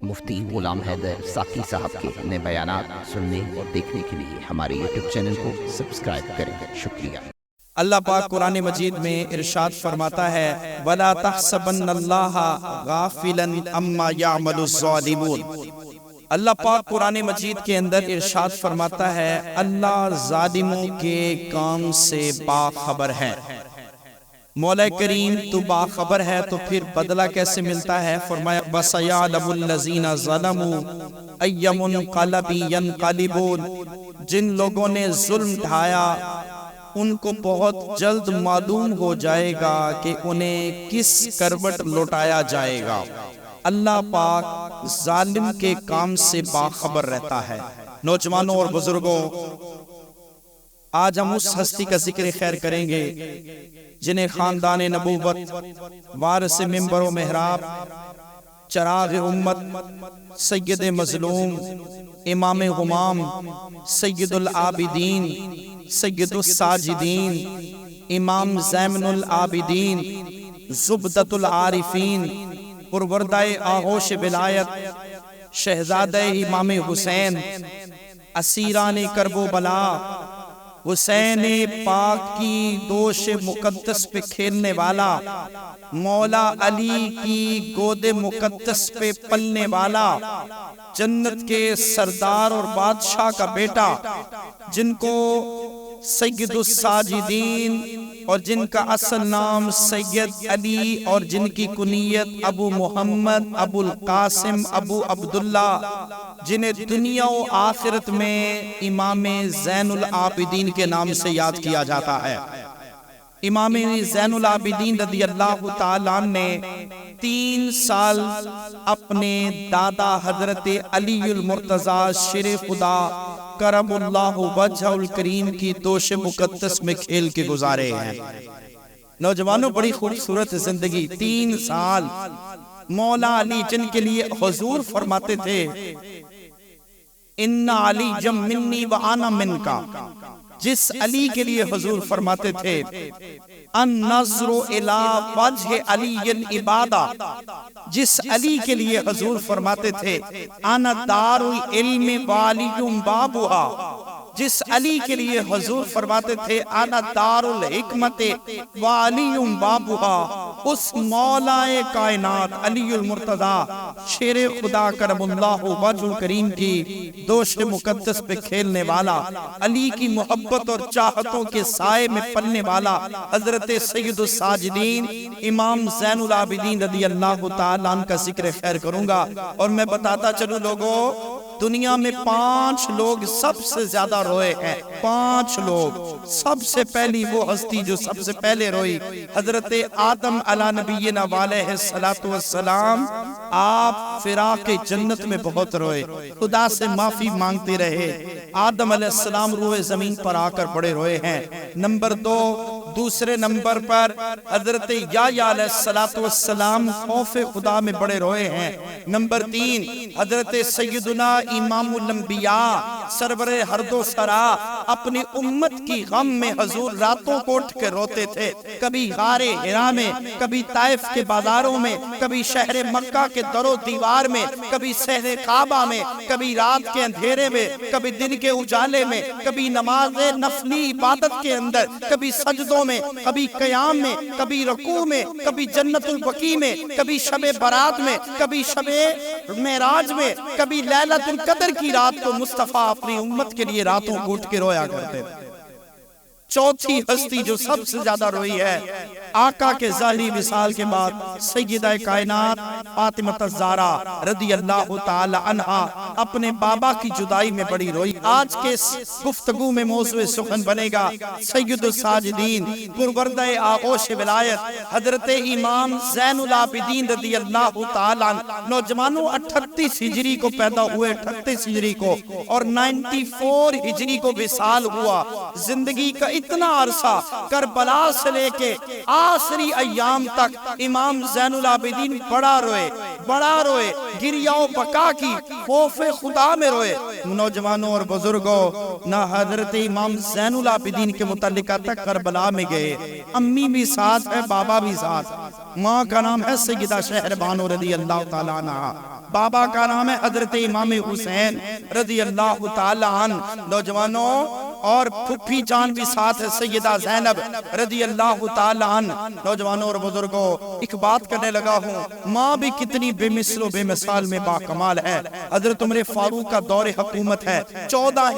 مفتی غلام حیدر ساقی صاحب کے نئے بیانات سننے اور دیکھنے کے لیے ہمارے یوٹیوب چینل کو سبسکرائب کریں۔ شکریہ۔ اللہ پاک قرآن مجید میں ارشاد فرماتا ہے وَلَا تَحْسَبَنَّ اللَّهَ غَافِلًا عَمَّا يَعْمَلُ الظَّالِمُونَ۔ اللہ پاک قرآن مجید کے اندر ارشاد فرماتا ہے اللہ ظالموں کے کام سے باخبر ہے۔ مولا کریم تو باخبر ہے تو پھر بدلہ کیسے ملتا ہے؟ فرمایا وَسَيَعْلَمُ الَّذِينَ ظَلَمُوا أَيَّ مُنْقَلَبٍ يَنْقَلِبُونَ۔ جن لوگوں نے ظلم ڈھایا ان کو بہت جلد معلوم ہو جائے گا کہ انہیں کس کروٹ لوٹایا جائے گا۔ اللہ پاک ظالم کے کام سے باخبر رہتا ہے۔ نوجوانوں اور بزرگوں، آج ہم اس ہستی کا ذکر خیر کریں گے جنہیں خاندان نبوت، وارث منبر و محراب، چراغ امت، سید مظلوم، امام غمام، سید العابدین، سید الساجدین، امام زین العابدین، زبدۃ العارفین، پروردہ آغوش ولایت، شہزادہ امام حسین، اسیران کرب و بلا، حسین پاک کی دوش مقدس پہ کھیلنے والا، مولا علی کی گود مقدس پہ پلنے والا، جنت کے سردار اور بادشاہ کا بیٹا، جن کو سید الساجدین اور جن کا اصل نام سید علی اور جن کی کنیت ابو محمد، ابو القاسم، ابو عبداللہ، جنہیں دنیا و آخرت میں امام زین العابدین کے نام سے یاد کیا جاتا ہے۔ امام زین العابدین رضی اللہ تعالیٰ عنہ نے 3 سال اپنے دادا حضرت علی المرتضیٰ شیر خدا کرم اللہ وجہ الکریم کی دوش مقدس میں کھیل کے گزارے ہیں۔ نوجوانوں، بڑی خوبصورت زندگی، 3 سال مولا علی جن کے لیے حضور فرماتے تھے ان علی جم منی و آنا من کا، جس علی کے لیے حضور فرماتے تھے النظر الی وجہ علی عبادہ، جس علی کے لیے حضور فرماتے تھے انا دار العلم والی بابھا، جس علی کے لیے حضور فرماتے تھے انا دار الحکمت والی بابھا، اس مولا کائنات علی المرتضیٰ شیر خدا کرم اللہ وجہ الکریم کی دوش مقدس پہ کھیلنے والا، علی کی محبت اور چاہتوں کے سائے میں پلنے والا حضرت سید الساجدین امام زین العابدین رضی اللہ تعالیٰ عنہ کا ذکر خیر کروں گا۔ اور میں بتاتا چلوں لوگوں، دنیا میں 5 لوگ سب سے زیادہ روئے ہیں، 5 لوگ۔ سب سے پہلی وہ ہستی جو سب سے پہلے روئی حضرت آدم علیہ نبینا علیہ السلام، آپ فراق جنت میں بہت روئے، خدا سے معافی مانگتے رہے۔ آدم علیہ السلام روئے زمین پر آ کر بڑے روئے ہیں۔ نمبر 2، دوسرے نمبر پر حضرت یحییٰ علیہ السلام خوف خدا میں بڑے روئے ہیں۔ نمبر 3، حضرت سیدنا امام الانبیاء سرور ہرد و سرا اپنی امت کی غم میں حضور راتوں کو اٹھ کے روتے تھے، کبھی غار حرا میں، کبھی طائف کے بازاروں میں، کبھی شہر مکہ کے در و دیوار میں، کبھی صحن کعبہ میں، کبھی رات کے اندھیرے میں، کبھی دن کے اجالے میں، کبھی نماز نفلی عبادت کے اندر، کبھی سجدوں میں، کبھی قیام میں، کبھی رکوع میں، کبھی جنت البقیع میں، کبھی شب برات میں، کبھی شب معراج میں، کبھی لیلۃ القدر کی رات کو مصطفیٰ اپنی امت کے لیے راتوں کو اٹھ کے رویا کرتے تھے۔ چوتھی ہستی جو سب سے زیادہ روئی ہے آقا کے ظاہری وصال کے بعد سیدہ کائنات فاطمہ الزہرا رضی اللہ تعالی عنہا اپنے بابا کی جدائی میں بڑی روئی۔ آج کے گفتگو میں موضوع سخن بنے گا سید الساجدین پروردہ آغوش ولایت حضرت امام زین العابدین رضی اللہ تعالی عنہ۔ نوجوانوں 38 ہجری کو پیدا ہوئے، 38 ہجری کو، اور 94 ہجری کو وصال ہوا۔ زندگی کا اتنا عرصہ کربلا سے لے کے آخری ایام تک امام زین العابدین بڑا روئے، گریہ و بکا کی، خوف خدا میں روئے۔ نوجوانوں اور بزرگوں، نہ حضرت امام زین العابدین کے متعلق آتا کربلا میں گئے، امی بھی ساتھ ہے، بابا بھی ساتھ، ماں کا نام ہے سیدہ شہربانو رضی اللہ تعالیٰ عنہ، بابا کا نام ہے حضرت امام حسین رضی اللہ تعالیٰ عنہ، نوجوانوں اور پھپھی جان بھی ساتھ ہے سیدہ زینب رضی اللہ تعالیٰ عنہ، نوجوانوں اور بزرگوں ایک بات کرنے لگا ہوں، ماں بھی کتنی بے مثل و بے مثال میں باکمال ہے، حضرت عمر فاروق کا دور حکومت ہے 14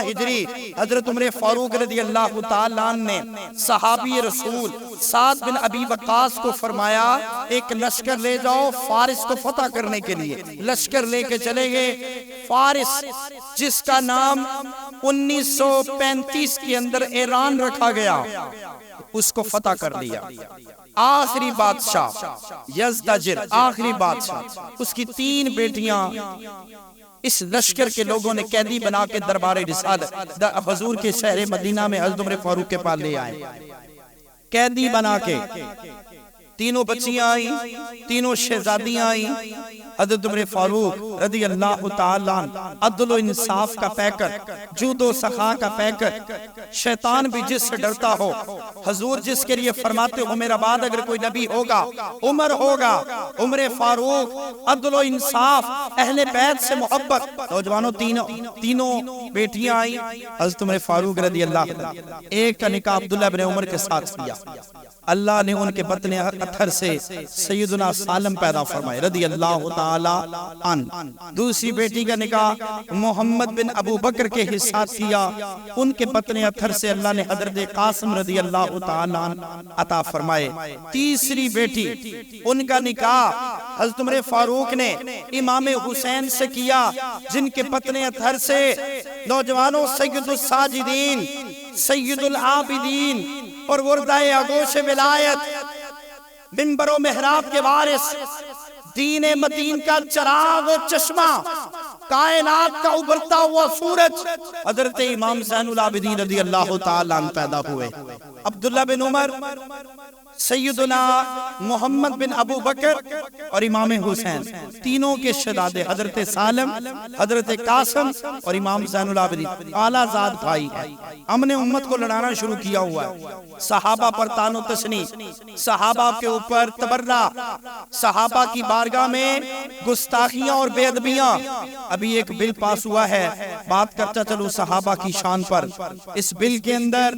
ہجری، حضرت عمر فاروق رضی اللہ تعالیٰ عنہ نے صحابی رسول سعد بن ابی وقاص کو فرمایا ایک لشکر لے جاؤ فارس کو فتح کرنے کے لیے، لشکر لے کے چلے گئے، فارس جس کا نام 1935 کے اندر ایران رکھا گیا، اس کو فتح کر لیا، آخری بادشاہ یزدجر، آخری بادشاہ، اس کی 3 بیٹیاں اس لشکر کے لوگوں نے قیدی بنا کے دربار رسالت حضور کے شہر مدینہ میں حضرت عمر فاروق کے پاس لے آئے، قیدی بنا کے، تینوں بچیاں آئیں، تینوں شہزادیاں آئیں، حضرت عمر فاروق رضی اللہ تعالیٰ عنہ عدل و انصاف کا پیکر، جود و سخا کا پیکر، شیطان بھی جس سے ڈرتا ہو، حضور جس کے لیے فرماتے ہو میرا بعد اگر کوئی نبی ہوگا عمر ہوگا، عمر فاروق، عدل و انصاف، اہل بیت سے محبت، نوجوانوں تینوں بیٹیاں آئیں، حضرت عمر فاروق رضی اللہ تعالیٰ، ایک کا نکاح عبداللہ بن عمر کے ساتھ کیا، اللہ نے ان کے بطن اتھر سے سیدنا سالم پیدا فرمائے رضی اللہ تعالی عنہ، دوسری بیٹی کا نکاح محمد بن ابو بکر کے ساتھ کیا، ان کے بطن اتھر سے اللہ نے حضرت قاسم رضی اللہ تعالی عنہ عطا فرمائے، تیسری بیٹی ان کا نکاح حضرت عمر فاروق نے امام حسین سے کیا، جن کے بطن اتھر سے نوجوانوں سید الساجدین، سید العابدین اور وردہ آغوش ولایت، منبر و محراب کے وارث، دین مدین کا چراغ و چشمہ، کائنات کا ابھرتا ہوا سورج، حضرت امام زین العابدین رضی اللہ تعالیٰ عنہ پیدا ہوئے، عبداللہ بن عمر، سیدنا محمد بن ابو بکر اور امام حسین، تینوں کے شہزادے حضرت سالم، حضرت قاسم اور امام زین العابدین، اعلیٰ ذات بھائی ہیں، ہم نے امت کو لڑانا شروع کیا ہوا ہے، صحابہ پر طعن و تشنیع، صحابہ کے اوپر تبرہ، صحابہ کی بارگاہ میں گستاخیاں اور بے ادبیاں، ابھی ایک بل پاس ہوا ہے، بات کرتا چلو صحابہ کی شان پر، اس بل کے اندر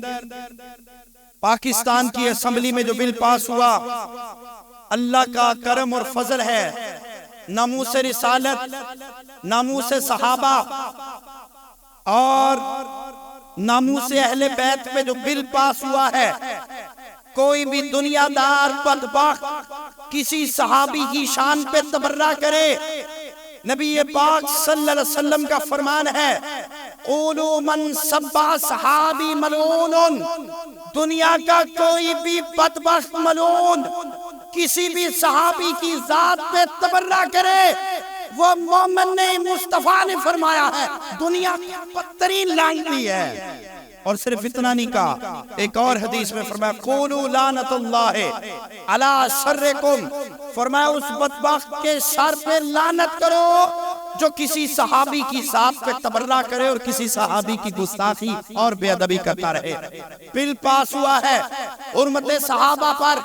پاکستان کی اسمبلی میں جو بل پاس ہوا، اللہ کا کرم اور فضل ہے، ناموس رسالت، ناموس صحابہ اور ناموس اہل بیت پہ جو بل پاس ہوا ہے، کوئی بھی دنیا دار بدبخت کسی صحابی کی شان پہ تبرہ کرے، نبی پاک صلی اللہ علیہ وسلم کا فرمان ہے قولوا من سب صحابی ملعون، دنیا کا کوئی بھی بدبخت ملعون کسی بھی صحابی کی ذات پہ تبرہ کرے، وہ مومن نہیں، مصطفیٰ نے فرمایا ہے دنیا کی بدترین لعنتی ہے، اور صرف اتنا نہیں کہا، ایک اور حدیث میں فرمایا قولوا لعنت اللہ علی شرکم، فرمایا اس بدبخت کے شر پہ لعنت کرو جو کسی صحابی کی ذات پہ تبرہ کرے اور کسی صحابی کی گستاخی اور بے ادبی کرتا رہے۔ بل پاس ہوا ہے حرمت صحابہ پر،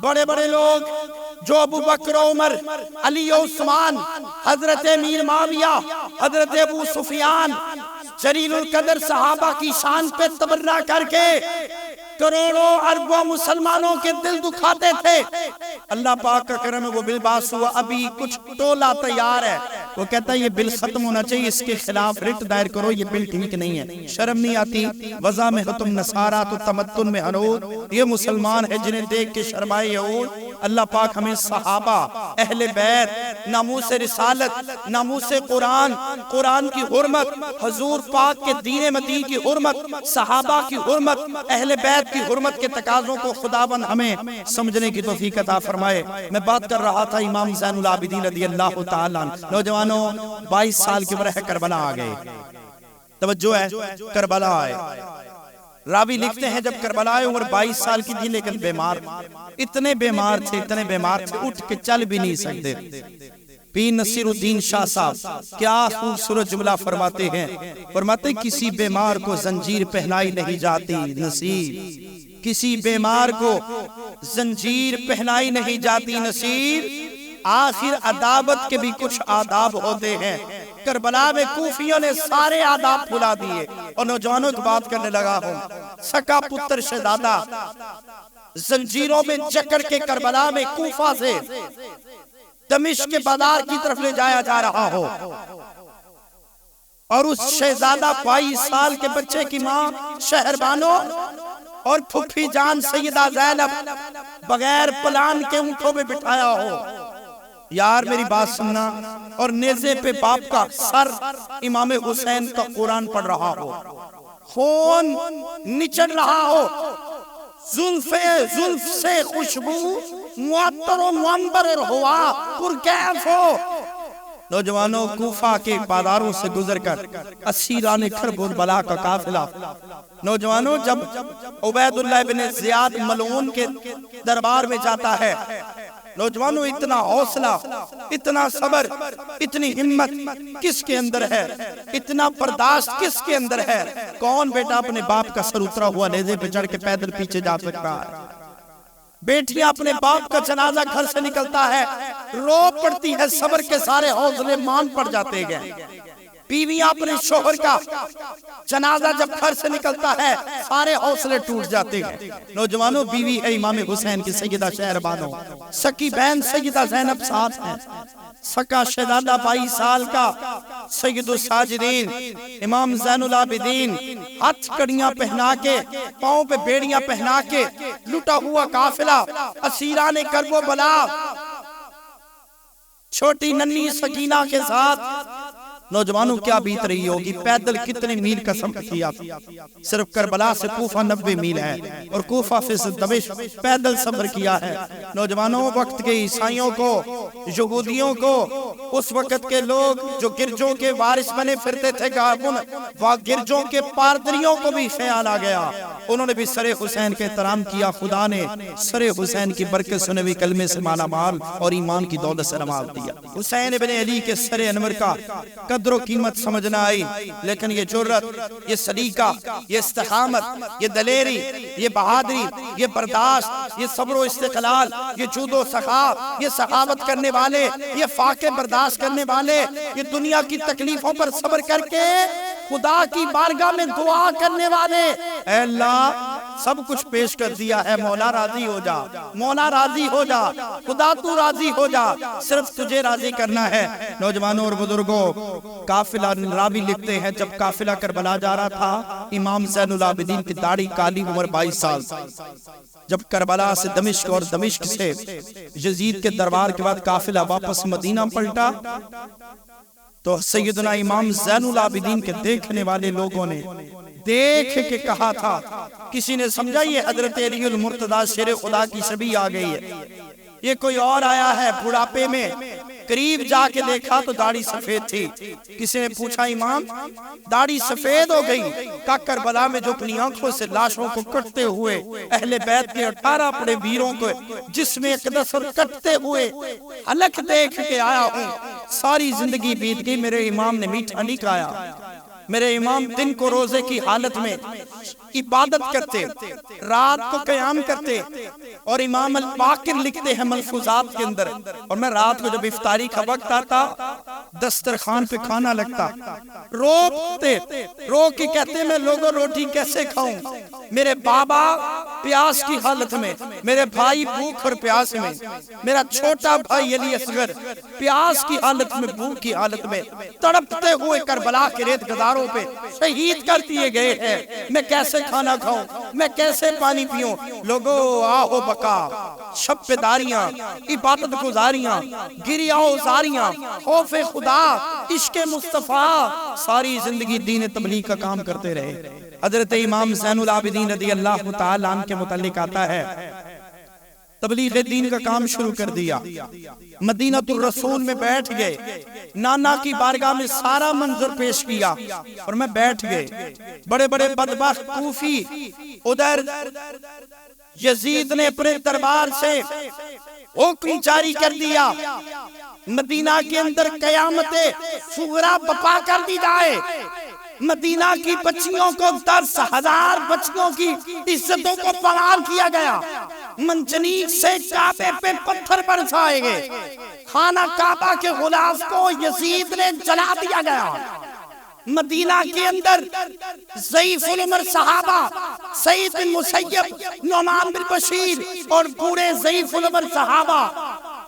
بڑے بڑے لوگ جو ابو بکر و عمر، علی و عثمان، حضرت امیر معاویہ، حضرت ابو سفیان، جلیل القدر صحابہ کی شان پہ تبرہ کر کے کروڑوں اربوں مسلمانوں کے دل دکھاتے تھے، اللہ پاک کا کرم ہے وہ بل پاس ہوا، ابھی کچھ ٹولہ تیار ہے، وہ کہتا ہے یہ بل ختم ہونا چاہیے، اس کے خلاف رٹ دائر کرو، یہ بل ٹھیک نہیں ہے، شرم نہیں آتی، وضع میں ختم نصارہ تو تمدن میں حنود، یہ مسلمان ہے جنہیں دیکھ کے شرمائے یہود، اللہ پاک ہمیں صحابہ، اہل بیت، ناموس رسالت، ناموس قرآن، قرآن کی حرمت، حضور پاک کے دین مدین کی حرمت، صحابہ کی حرمت، اہل بیت کی حرمت کے تقاضوں کو خداوند ہمیں سمجھنے کی توفیق عطا فرمائے۔ میں بات کر رہا تھا امام زین العابدین رضی اللہ تعالیٰ عنہ، نوجوانوں 22 سال کی عمر ہے کربلا آ گئے، توجہ ہے کربلا آئے، راوی لکھتے ہیں جب کربلا آئے عمر 22 سال کی تھی لیکن بیمار، اتنے بیمار تھے اٹھ کے چل بھی نہیں سکتے، پیر نصیر الدین شاہ صاحب کیا خوبصورت جملہ فرماتے ہیں، فرماتے کسی بیمار کو زنجیر پہنائی نہیں جاتی نصیر، کسی بیمار کو زنجیر پہنائی نہیں جاتی نصیر، آخر عداوت کے بھی کچھ آداب ہوتے ہیں۔ کربلا میں کوفیوں نے سارے آداب بھلا دیے، اور نوجوانوں کی بات کرنے لگا ہوں۔ سکا پتر شہزادہ زنجیروں میں جکڑ کے کربلا میں کوفہ سے دمشق کے بازار کی طرف لے جایا جا رہا ہو، اور اس شہزادہ 22 سال کے بچے کی ماں شہر بانو اور پھپھی جان سیدہ زینب بغیر پلان کے اونٹوں میں بٹھایا ہو۔ یار میری بات سننا، اور نیزے پہ باپ کا سر امام حسین کا قرآن پڑھ رہا ہو، خون نچڑ رہا ہو، زلف سے خوشبو معطر و منبر ہوا پرکیف ہو۔ نوجوانوں کوفہ کے بازاروں سے گزر کر اسیران کربلا کا قافلہ، نوجوانوں جب عبید اللہ بن زیاد ملعون کے دربار میں جاتا ہے، نوجوانوں اتنا حوصلہ، اتنا صبر، اتنی ہمت کس کے اندر ہے، اتنا برداشت کس کے اندر ہے؟ کون بیٹا اپنے باپ کا سر اترا ہوا نیزے پہ چڑھ کے پیدل پیچھے جا سکتا ہے؟ بیٹیاں اپنے باپ کا جنازہ گھر سے نکلتا ہے، رو پڑتی ہے، صبر کے سارے حوصلے مان پڑ جاتے ہیں۔ بیویاں اپنے شوہر کا جنازہ جب گھر سے نکلتا ہے، سارے حوصلے ٹوٹ جاتے ہیں۔ نوجوانوں بیوی ہے امام حسین کی سیدہ شہر بانو، سکی بہن سیدہ زینب ساتھ ہیں، سکا شہزادہ 22 سال کا سید الساجدین امام زین العابدین، ہاتھ کڑیاں پہنا کے، پاؤں پہ بیڑیاں پہنا کے، لٹا ہوا قافلہ اسیران کربلا چھوٹی ننھی سکینہ کے ساتھ۔ نوجوانوں کیا بیت رہی ہوگی، پیدل کتنے میل کا سفر کیا، صرف کربلا سے کوفہ 90 میل ہے، اور کوفہ سے دمشق پیدل سفر کیا ہے۔ نوجوانوں وقت کے عیسائیوں کو، یہودیوں کو، اس وقت کے لوگ جو گرجوں کے وارث بنے پھرتے تھے گرجوں کے پادریوں کو بھی خیال آ گیا، انہوں نے بھی سر حسین کے احترام کیا۔ خدا نے سر حسین کی برکت سے نبی کلمے سے مالا مال اور ایمان کی دولت سے نواز دیا۔ حسین ابن علی کے سر انور کا قدر و قیمت سمجھنا آئی، لیکن یہ جرت، یہ سلیقہ، یہ استقامت، یہ دلیری، یہ بہادری، یہ برداشت، یہ صبر و استقلال، یہ جود و سخا، یہ سخاوت کرنے والے، یہ فاقے برداشت کرنے والے، یہ دنیا کی تکلیفوں پر صبر کر کے خدا کی بارگاہ میں دعا کرنے والے، اے اللہ سب کچھ پیش کر دیا ہے، مولا راضی ہو جا، مولا راضی ہو جا، خدا تو راضی ہو جا، صرف تجھے راضی کرنا ہے۔ نوجوانوں اور بزرگوں، قافلہ راوی لکھتے ہیں جب قافلہ کربلا جا رہا تھا، امام زین العابدین کی داڑھی کالی، عمر 22 سال۔ جب کربلا سے دمشق اور دمشق سے یزید کے دربار کے بعد قافلہ واپس مدینہ پلٹا، تو سیدنا امام زین العابدین کے دیکھنے والے لوگوں نے دیکھ کے کہا تھا، کسی نے سمجھا یہ حضرت علی المرتضیٰ شیر خدا کی شبیہ آ گئی ہے، یہ کوئی اور آیا ہے بڑھاپے میں۔ قریب جا کے دیکھا تو داڑھی سفید تھی۔ کسی نے پوچھا امام داڑھی سفید ہو گئی؟ کہ کربلا میں جو اپنی آنکھوں سے لاشوں کو کٹتے ہوئے اہل بیت کے 18 بڑے ویروں کو جسم اقدس اور کٹتے ہوئے حلق دیکھ کے آیا ہوں، ساری زندگی بیت گئی، میرے امام نے میٹھا نہیں کھایا۔ میرے امام دن کو روزے کی حالت میں عبادت کرتے، رات کو قیام کرتے، اور امام الباقر لکھتے ہیں ملفوظات کے اندر، اور میں رات کو جب افطاری کا وقت آتا دسترخوان پہ کھانا لگتا، رو کے کہتے میں لوگوں روٹی کیسے کھاؤں، میرے بابا پیاس کی حالت میں، میرے بھائی بھوک اور پیاس میں، میرا چھوٹا بھائی علی اصغر پیاس کی حالت میں، بھوک کی حالت میں تڑپتے ہوئے کربلا کے ریت گداروں پہ شہید کر دیے گئے ہیں، میں کیسے کھانا کھاؤں، میں کیسے پانی پیوں؟ لوگوں آہو بکا، شب داریاں، عبادت گزاریاں، گریہ و زاریاں، خوف خدا، عشق مصطفیٰ، ساری زندگی دین تبلیغ کا کام کرتے رہے۔ حضرت امام زین العابدین رضی اللہ تعالیٰ عنہ کے متعلق آتا ہے، تبلیغ دین کا کام شروع کر دیا، مدینہ الرسول میں بیٹھ گئے، نانا کی بارگاہ میں سارا منظر پیش کیا، اور میں بیٹھ گئے۔ بڑے بڑے بدبخت کوفی ادھر یزید نے اپنے دربار سے حکم جاری کر دیا مدینہ کے اندر قیامت صغریٰ بپا کر دی جائے، مدینہ کی بچیوں کو 10,000 بچیوں کی عزتوں کو پامال کیا گیا، منجنیق سے کعبے پہ پتھر برسائے گئے، خانہ کعبہ کے غلاف کو یزید نے جلا دیا گیا، مدینہ کے اندر ضعیف العمر صحابہ سعید بن مسیب، نعمان بن بشیر اور پورے ضعیف العمر صحابہ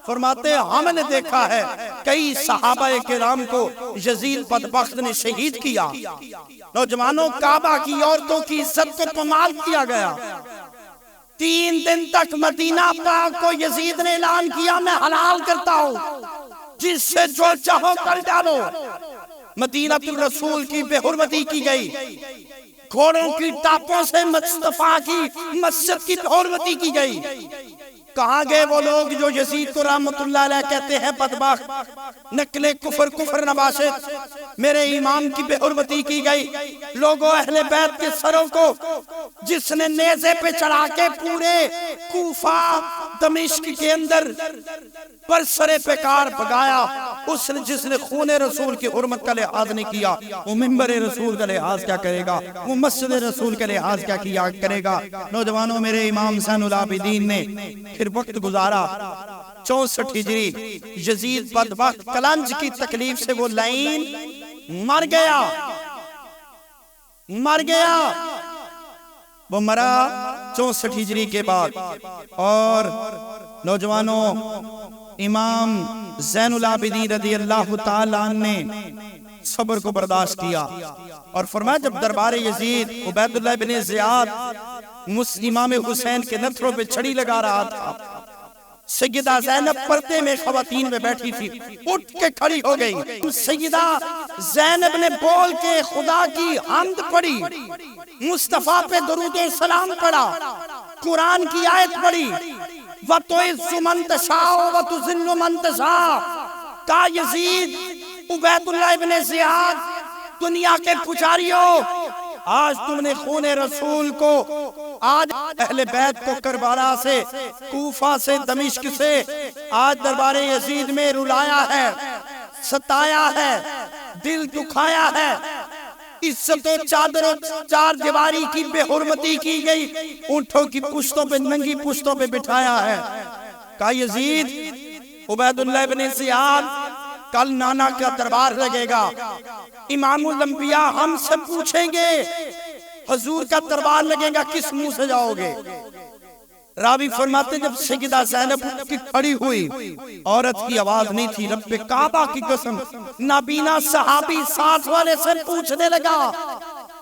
فرماتے ہم نے دیکھا ہے کئی صحابہ کرام کو یزید بدبخت نے شہید کیا، نوجوانوں کعبہ کی عورتوں کی عزت کو پامال کیا گیا۔ 3 دن تک مدینہ پاک کو یزید نے اعلان کیا میں حلال کرتا ہوں، جس سے جو چاہو کر ڈالو۔ مدینہ الرسول کی بے حرمتی کی گئی، گھوڑوں کی ٹاپوں سے مصطفیٰ کی مسجد کی بے حرمتی کی گئی۔ کہاں گئے وہ لوگ جو یزید کو رحمت اللہ علیہ کہتے ہیں بدبخت، نقل کفر نباشد، میرے امام کی بے حرمتی کی گئی۔ لوگوں اہل بیت کے سروں کو جس نے نیزے پہ چڑھا کے پورے کوفہ دمشق کے اندر پر سرے پیکار بگایا، اس نے جس نے خون رسول کی حرمت کا لحاظ نہیں کیا، وہ منبر رسول کا لحاظ کیا کرے گا، وہ مسجد رسول کا لحاظ کیا کیا کرے گا۔ نوجوانوں میرے امام زین العابدین نے پھر وقت گزارا 64 ہجری، یزید بدبخت کلنج کی تکلیف سے وہ لعین مر گیا، وہ مرا 64 ہجری کے بعد۔ اور نوجوانوں امام زین العابدین رضی اللہ تعالیٰ عنہ نے صبر کو برداشت کیا اور فرمایا جب دربار یزید عبید اللہ بن زیاد امام حسین کے نتھروں پہ چھڑی لگا رہا تھا، سیدہ زینب پردے میں خواتین میں بیٹھی تھی، اٹھ کے کھڑی ہو گئی۔ سیدہ زینب نے بول کے خدا کی حمد پڑھی، مصطفیٰ پہ درود و سلام پڑھا، قرآن کی آیت پڑھی، وَتُعِزُّ مَن تَشَاءُ وَتُذِلُّ مَن تَشَاءُ۔ کہا یزید عبید اللہ بن زیاد دنیا کے پجاریوں، آج تم نے خون رسول کو، آج اہل بیت کو کربلا سے، کوفہ سے، دمشق سے آج دربار یزید میں رلایا ہے، ستایا ہے، دل دکھایا ہے، عزت و چادر و چار دیواری کی بے حرمتی کی گئی، اونٹوں کی پشتوں پہ، ننگی پشتوں پہ بٹھایا ہے۔ کہا یزید عبید اللہ بن زیاد کل نانا کا دربار لگے گا، امام الانبیاء ہم سے پوچھیں گے حضور کا دربار لگے گا کس منہ سے جاؤ گے؟ راوی فرماتے جب سیدہ زینب کی کھڑی ہوئی، عورت کی آواز نہیں تھی، رب کعبہ کی قسم، نابینا صحابی ساتھ والے سے پوچھنے لگا،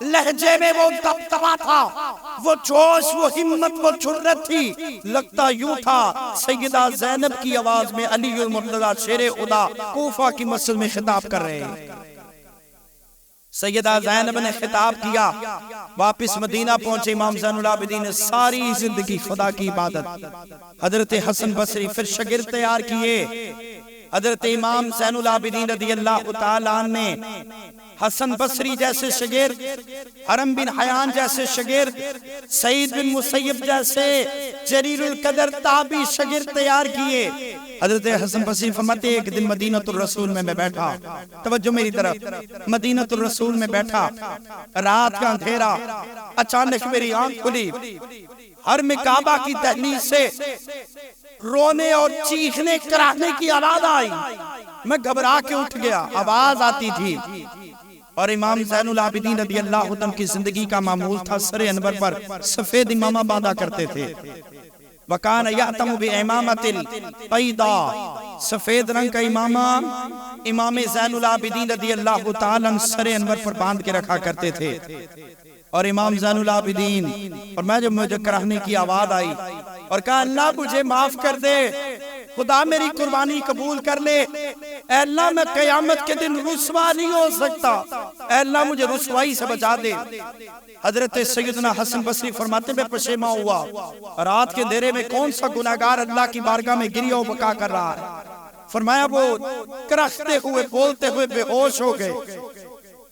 لہجے میں وہ دبدبا تھا، وہ جوش، وہ ہمت، وہ جرأت تھی، لگتا یوں تھا سیدہ زینب کی آواز میں علی المرتضیٰ شیر خدا کوفہ کی مسجد میں خطاب کر رہے ہیں۔ سیدہ زینب نے خطاب کیا، واپس مدینہ پہنچے امام زین العابدین نے ساری زندگی خدا کی عبادت۔ حضرت حسن بصری پھر شاگرد تیار کیے، حضرت امام زین العابدین رضی اللہ تعالیٰ عنہ نے حسن بصری جیسے شاگرد، حرم بن حیان جیسے شاگرد، سعید بن مسیب جیسے جلیل القدر تابعی شاگرد تیار کیے۔ حضرت حسن بصری فرماتے ایک دن مدینہ الرسول میں بیٹھا، توجہ میری طرف، مدینہ الرسول میں بیٹھا، رات کا اندھیرا، اچانک میری آنکھ کھلی، حرم کعبہ کی دہلیز سے رونے اور چیخنے کرانے کی آواز آئی، میں گھبرا کے اٹھ گیا، آواز آتی تھی، اور امام زین العابدین رضی اللہ عنہ کی زندگی کا معمول تھا سر انور پر سفید امامہ باندھا کرتے تھے، وَكَانَ يَعْتَمُ بِإِمَامَةِ الْبَيْضَاءِ، سفید رنگ کا امامہ امام زین العابدین رضی اللہ تعالیٰ عنہ سر انور پر باندھ کے رکھا کرتے تھے۔ اور امام زین العابدین، اور میں جب مجھے کراہنے کی آواز آئی اور کہا اللہ مجھے معاف کر دے، خدا میری قربانی قبول کر لے، اے اللہ میں قیامت کے دن رسوا نہیں ہو سکتا، اے اللہ مجھے رسوائی سے بچا دے۔ حضرت سیدنا حسن بصری فرماتے میں پشیماں ہوا، رات کے اندھیرے میں کون سا گناہگار اللہ کی بارگاہ میں گریہ و بکا کر رہا ہے۔ فرمایا وہ کرختے ہوئے بولتے ہوئے بے ہوش ہو گئے۔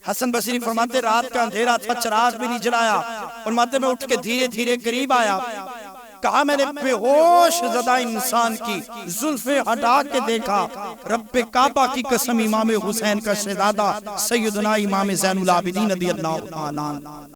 حسن بصری فرماتے رات کا اندھیرا تھا، چراغ بھی نہیں جلایا، فرماتے میں اٹھ کے دھیرے دھیرے قریب آیا، کہا میں نے بے ہوش زدہ انسان کی زلفیں ہٹا کے دیکھا، رب کعبہ کی قسم امام حسین کا شہزادہ سیدنا امام زین العابدین رضی اللہ عنہ